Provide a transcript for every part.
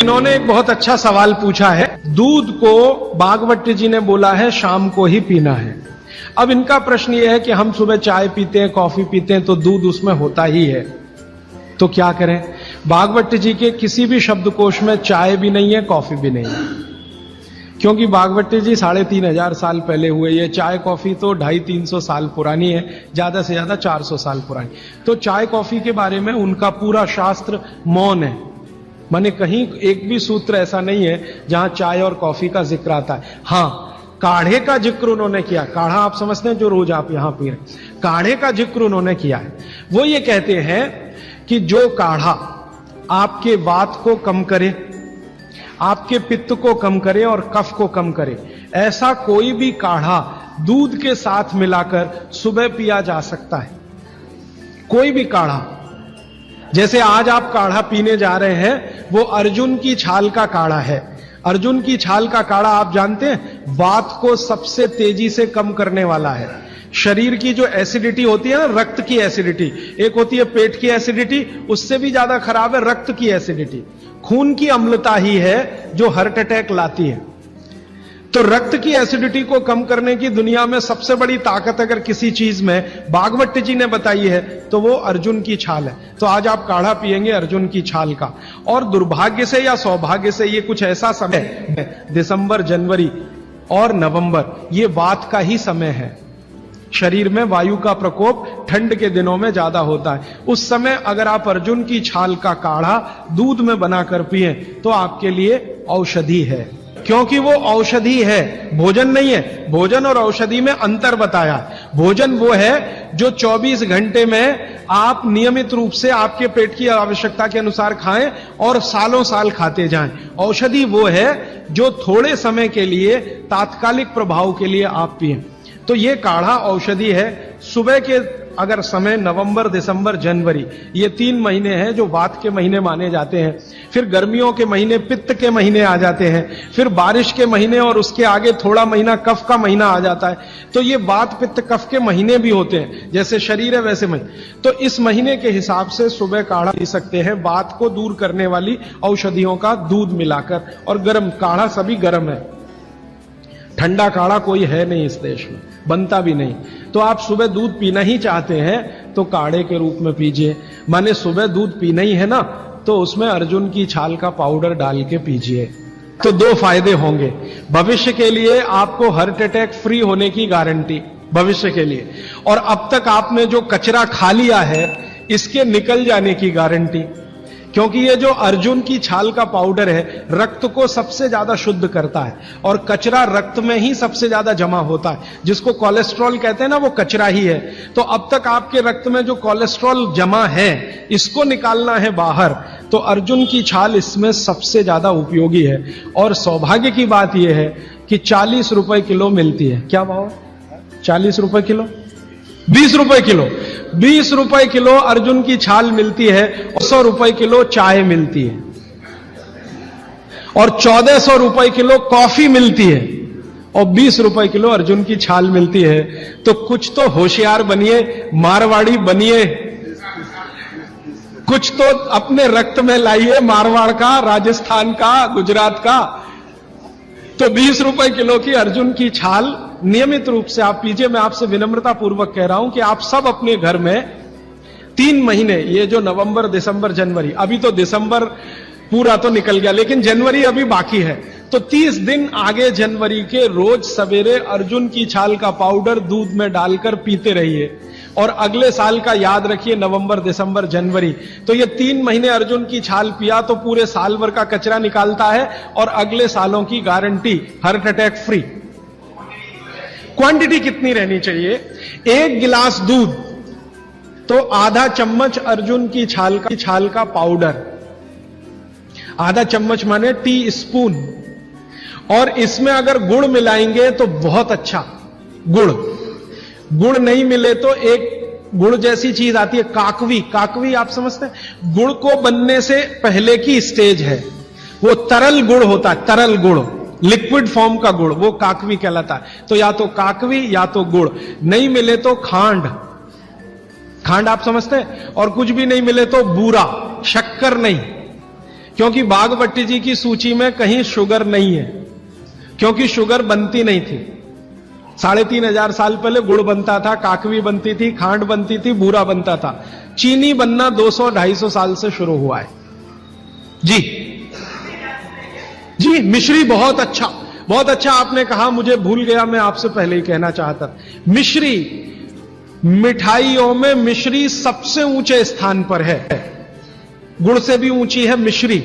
इन्होंने एक बहुत अच्छा सवाल पूछा है। दूध को भागवत जी ने बोला है शाम को ही पीना है। अब इनका प्रश्न यह है कि हम सुबह चाय पीते हैं, कॉफी पीते हैं, तो दूध उसमें होता ही है, तो क्या करें। भागवत जी के किसी भी शब्दकोश में चाय भी नहीं है, कॉफी भी नहीं है, क्योंकि भागवत जी 3500 साल पहले हुए। ये चाय कॉफी तो 250-300 साल पुरानी है, ज्यादा से ज्यादा 400 साल पुरानी। तो चाय कॉफी के बारे में उनका पूरा शास्त्र मौन है, माने कहीं एक भी सूत्र ऐसा नहीं है जहां चाय और कॉफी का जिक्र आता है। हां, काढ़े का जिक्र उन्होंने किया। काढ़ा आप समझते हैं, जो रोज आप यहां पी रहे, काढ़े का जिक्र उन्होंने किया है। वो ये कहते हैं कि जो काढ़ा आपके वात को कम करे, आपके पित्त को कम करे और कफ को कम करे, ऐसा कोई भी काढ़ा दूध के साथ मिलाकर सुबह पिया जा सकता है। कोई भी काढ़ा, जैसे आज आप काढ़ा पीने जा रहे हैं, वो अर्जुन की छाल का काढ़ा है। अर्जुन की छाल का काढ़ा आप जानते हैं, वात को सबसे तेजी से कम करने वाला है। शरीर की जो एसिडिटी होती है ना, रक्त की एसिडिटी, एक होती है पेट की एसिडिटी, उससे भी ज्यादा खराब है रक्त की एसिडिटी। खून की अम्लता ही है जो हार्ट अटैक लाती है। तो रक्त की एसिडिटी को कम करने की दुनिया में सबसे बड़ी ताकत अगर किसी चीज में भागवत जी ने बताई है तो वो अर्जुन की छाल है। तो आज आप काढ़ा पिएंगे अर्जुन की छाल का। और दुर्भाग्य से या सौभाग्य से ये कुछ ऐसा समय है, दिसंबर, जनवरी और नवंबर, ये वात का ही समय है। शरीर में वायु का प्रकोप ठंड के दिनों में ज्यादा होता है। उस समय अगर आप अर्जुन की छाल का काढ़ा दूध में बनाकर पिए तो आपके लिए औषधि है, क्योंकि वो औषधि है, भोजन नहीं है। भोजन और औषधि में अंतर बताया। भोजन वो है जो 24 घंटे में आप नियमित रूप से आपके पेट की आवश्यकता के अनुसार खाएं और सालों साल खाते जाएं। औषधि वो है जो थोड़े समय के लिए, तात्कालिक प्रभाव के लिए आप पिएं। तो ये काढ़ा औषधि है। सुबह के अगर समय नवंबर, दिसंबर, जनवरी, ये 3 महीने हैं जो वात के महीने माने जाते हैं। फिर गर्मियों के महीने पित्त के महीने आ जाते हैं, फिर बारिश के महीने और उसके आगे थोड़ा महीना कफ का महीना आ जाता है। तो ये वात पित्त कफ के महीने भी होते हैं, जैसे शरीर है वैसे महीने। तो इस महीने के हिसाब से सुबह काढ़ा पी सकते हैं, वात को दूर करने वाली औषधियों का दूध मिलाकर। और गर्म काढ़ा सभी गर्म है, ठंडा काढ़ा कोई है नहीं इस देश में, बनता भी नहीं। तो आप सुबह दूध पीना ही चाहते हैं तो काढ़े के रूप में पीजिए। माने सुबह दूध पीना ही है ना, तो उसमें अर्जुन की छाल का पाउडर डाल के पीजिए। तो 2 फायदे होंगे। भविष्य के लिए आपको हार्ट अटैक फ्री होने की गारंटी, भविष्य के लिए। और अब तक आपने जो कचरा खा लिया है इसके निकल जाने की गारंटी, क्योंकि ये जो अर्जुन की छाल का पाउडर है रक्त को सबसे ज्यादा शुद्ध करता है। और कचरा रक्त में ही सबसे ज्यादा जमा होता है, जिसको कोलेस्ट्रॉल कहते हैं ना, वो कचरा ही है। तो अब तक आपके रक्त में जो कोलेस्ट्रॉल जमा है इसको निकालना है बाहर, तो अर्जुन की छाल इसमें सबसे ज्यादा उपयोगी है। और सौभाग्य की बात यह है कि 40 रुपए किलो मिलती है। क्या भाव है? 40 रुपए किलो, 20 रुपए किलो। 20 रुपए किलो अर्जुन की छाल मिलती है, 100 रुपए किलो चाय मिलती है, और 1400 रुपए किलो कॉफी मिलती है, और 20 रुपए किलो अर्जुन की छाल मिलती है। तो कुछ तो होशियार बनिए, मारवाड़ी बनिए, कुछ तो अपने रक्त में लाइए, मारवाड़ का, राजस्थान का, गुजरात का। तो 20 रुपए किलो की अर्जुन की छाल नियमित रूप से आप पीजिए। मैं आपसे विनम्रता पूर्वक कह रहा हूं कि आप सब अपने घर में 3 महीने, ये जो नवंबर, दिसंबर, जनवरी, अभी तो दिसंबर पूरा तो निकल गया लेकिन जनवरी अभी बाकी है, तो 30 दिन आगे जनवरी के रोज सवेरे अर्जुन की छाल का पाउडर दूध में डालकर पीते रहिए। और अगले साल का याद रखिए, नवंबर, दिसंबर, जनवरी, तो ये 3 महीने अर्जुन की छाल पिया तो पूरे साल भर का कचरा निकालता है और अगले सालों की guarantee, heart attack free. Quantity कितनी रहनी चाहिए? 1 गिलास दूध तो आधा चम्मच अर्जुन की छाल का पाउडर, आधा चम्मच माने टी स्पून। और इसमें अगर गुड़ मिलाएंगे तो बहुत अच्छा। गुड़ नहीं मिले तो एक गुड़ जैसी चीज आती है, काकवी। काकवी आप समझते हैं? गुड़ को बनने से पहले की स्टेज है, वो तरल गुड़ होता है, तरल गुड़, लिक्विड फॉर्म का गुड़, वो काकवी कहलाता है। तो या तो काकवी या तो गुड़, नहीं मिले तो खांड, खांड आप समझते हैं? और कुछ भी नहीं मिले तो बूरा, शक्कर नहीं, क्योंकि बागवटी जी की सूची में कहीं शुगर नहीं है, क्योंकि शुगर बनती नहीं थी। 3500 साल पहले गुड़ बनता था, काकवी बनती थी, खांड बनती थी, बूरा बनता था। चीनी बनना 200-250 साल से शुरू हुआ है। जी जी, मिश्री बहुत अच्छा आपने कहा, मुझे भूल गया, मैं आपसे पहले ही कहना चाहता था। मिश्री, मिठाइयों में मिश्री सबसे ऊंचे स्थान पर है, गुड़ से भी ऊंची है मिश्री।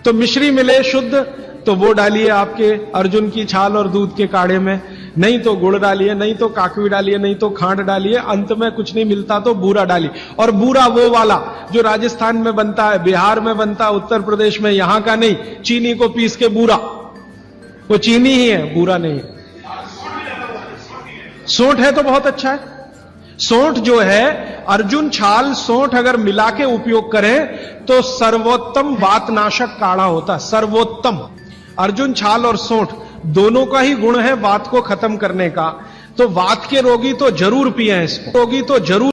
तो मिश्री मिले शुद्ध तो वो डालिए आपके अर्जुन की छाल और दूध के काढ़े में, नहीं तो गुड़ डालिए, नहीं तो काकवी डालिए, नहीं तो खांड डालिए, अंत में कुछ नहीं मिलता तो बूरा डालिए। और बूरा वो वाला जो राजस्थान में बनता है, बिहार में बनता है, उत्तर प्रदेश में, यहां का नहीं, चीनी को पीस के बूरा, वो चीनी ही है, बूरा नहीं है। सोंठ है तो बहुत अच्छा है। सोंठ जो है, अर्जुन छाल सोंठ अगर मिला के उपयोग करें तो सर्वोत्तम वातनाशक काढ़ा होता है, सर्वोत्तम। अर्जुन छाल और सोंठ दोनों का ही गुण है वात को खत्म करने का। तो वात के रोगी तो जरूर पिए इसको, रोगी तो जरूर